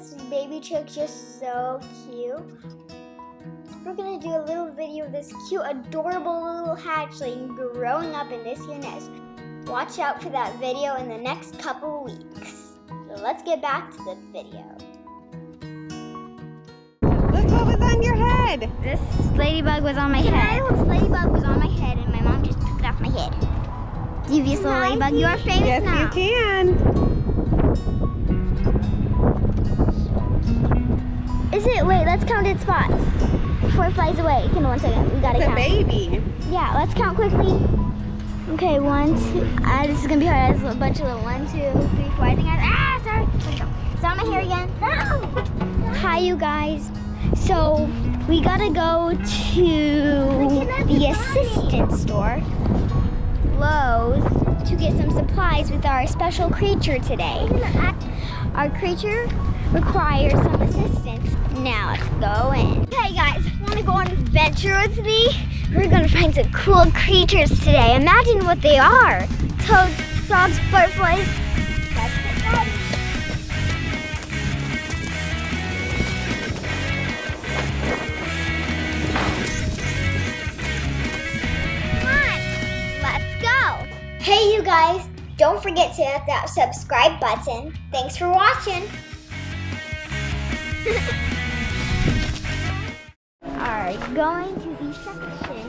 this baby chick just so cute? We're gonna do a little video of this cute, adorable little hatchling growing up in this here nest. Watch out for that video in the next couple weeks. So let's get back to the video. Look what was on your head. This ladybug was on my head. This ladybug was on my head and my mom just took it off my head. Devious little ladybug, you are famous yes, now. Yes, you can. Is it? Wait, let's count its spots. Before it flies away. Come on, 1 second. We gotta count. It's a baby. Yeah, let's count quickly. Okay, 1, 2. This is gonna be hard. There's a bunch of little 1, 2, 3, 4. I think sorry. Let's go. It's on my hair again. No! Hi, you guys. So, we gotta go to the assistant store, Lowe's, to get some supplies with our special creature today. Our creature requires some assistance. Now let's go in. Hey guys, want to go on an adventure with me? We're gonna find some cool creatures today. Imagine what they are. Toads, frogs, butterflies. Let's get ready. Come on, let's go. Hey you guys, don't forget to hit that subscribe button. Thanks for watching. Alright, going to the section,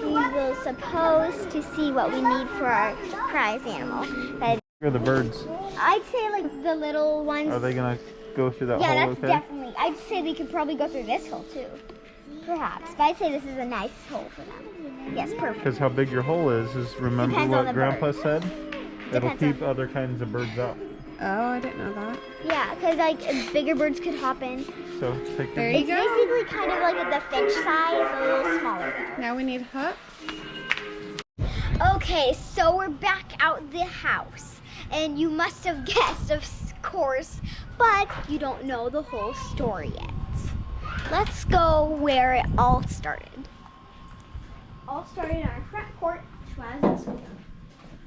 we will supposed to see what we need for our surprise animal. Where are the birds? I'd say like the little ones. Are they gonna go through that hole? Yeah, that's okay? definitely. I'd say they could probably go through this hole too. Perhaps. But I'd say this is a nice hole for them. Yes, perfect. Because how big your hole is remember Depends on what the Grandpa bird. said? It'll Depends keep on- other kinds of birds out. Oh, I didn't know that. Yeah, because like bigger birds could hop in. So take There your you It's go. basically kind of like the finch size, a little smaller though. Now we need hooks. Okay, so we're back out the house. And you must have guessed, of course, but you don't know the whole story yet. Let's go where it all started. All started in our front porch when I was in school.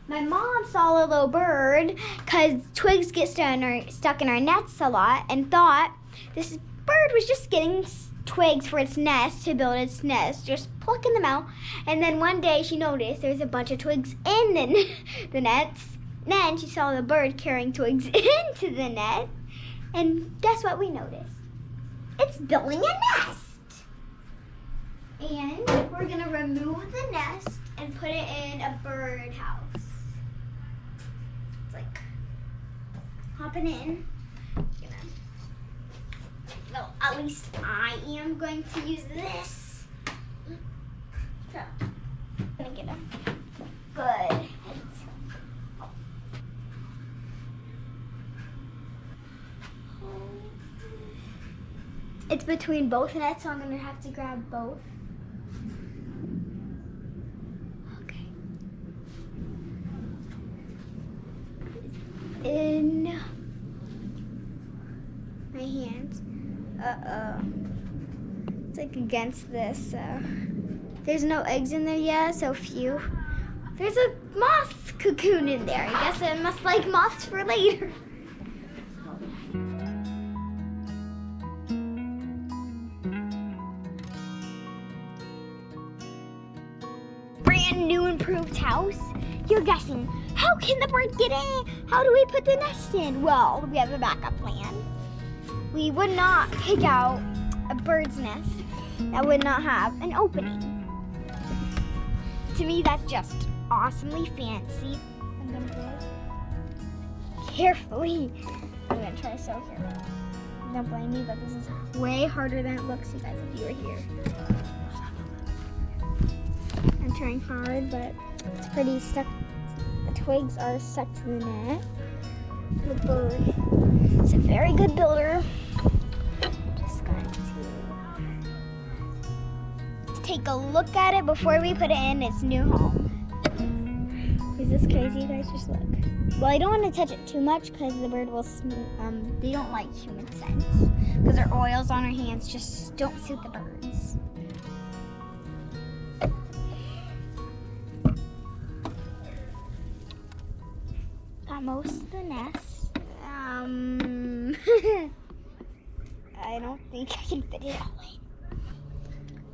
My mom saw a little bird because twigs get stuck in our nets a lot and thought this bird was just getting twigs for its nest to build its nest, just plucking them out. And then one day she noticed there was a bunch of twigs in the nets. Then she saw the bird carrying twigs into the net. And guess what we noticed? It's building a nest. And we're going to remove the nest and put it in a bird house. It's like hopping in. No, at least I am going to use this. So, I'm going to get a good. It's between both nets, so I'm going to have to grab both. Okay. In my hands. Uh-oh. It's like against this. There's no eggs in there yet, so few. There's a moth cocoon in there. I guess I must like moths for later. Brand new improved house. You're guessing, how can the bird get in? How do we put the nest in? Well, we have a backup plan. We would not pick out a bird's nest that would not have an opening. To me, that's just awesomely fancy. I'm gonna go carefully. I'm gonna try so carefully. Don't blame me, but this is way harder than it looks, you guys, if you were here. I'm trying hard, but it's pretty stuck. The twigs are stuck to the net. The bird is a very good builder. Just going to take a look at it before we put it in its new home. Is this crazy, you guys? Just look. Well, I don't want to touch it too much because the bird will, they don't like human scents. Because their oils on our hands just don't suit the birds. Got most of the nest. don't think I can fit it all in.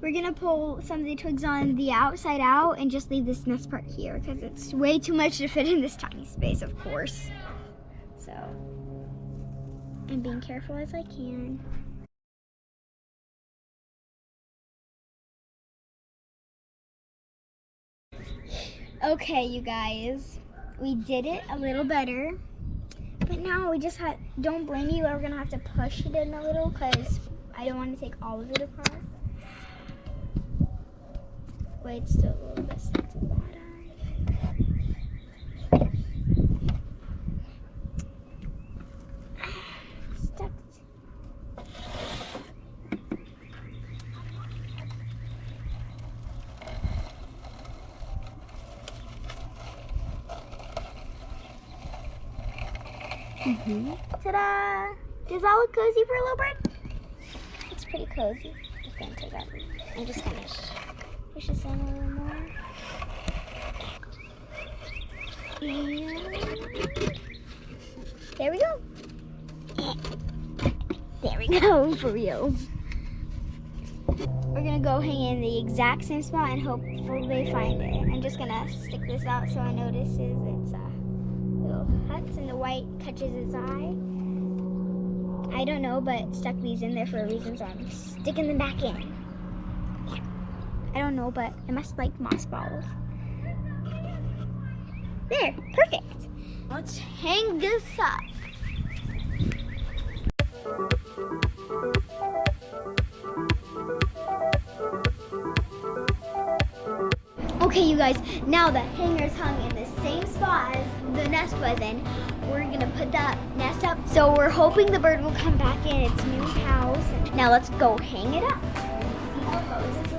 We're gonna pull some of the twigs on the outside out and just leave this nest part here because it's way too much to fit in this tiny space, of course. So, I'm being careful as I can. Okay, you guys, we did it a little better. But now we just don't blame me, but we're gonna have to push it in a little because I don't want to take all of it apart. Wait, it's still a little bit stuck to the bottom. Stuck. Ta-da! Does that look cozy for a little bird? It's pretty cozy. I'm just gonna push this in a little more. And there we go. There we go, for reals. We're gonna go hang in the exact same spot and hopefully they find it. I'm just gonna stick this out so I notices it's little cuts and the white catches its eye. I don't know, but stuck these in there for a reason, so I'm sticking them back in. Yeah. I don't know, but I must like moss balls. There, perfect. Let's hang this up. Okay, you guys, now the hanger's hung in the same spot as the nest was in. We're gonna put that nest up. So we're hoping the bird will come back in its new house. Now let's go hang it up. See how it goes.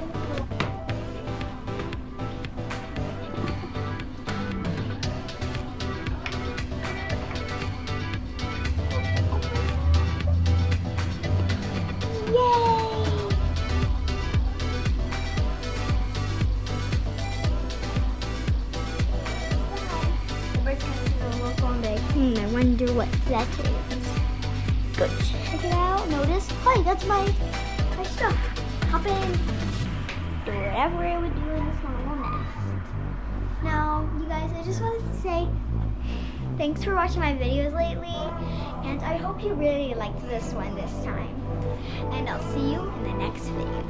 I wonder what that is. Go check it out. Notice, hey, that's my stuff. Hop in. Do whatever I would do in this normal nest. Now, you guys, I just wanted to say thanks for watching my videos lately, and I hope you really liked this one this time. And I'll see you in the next video.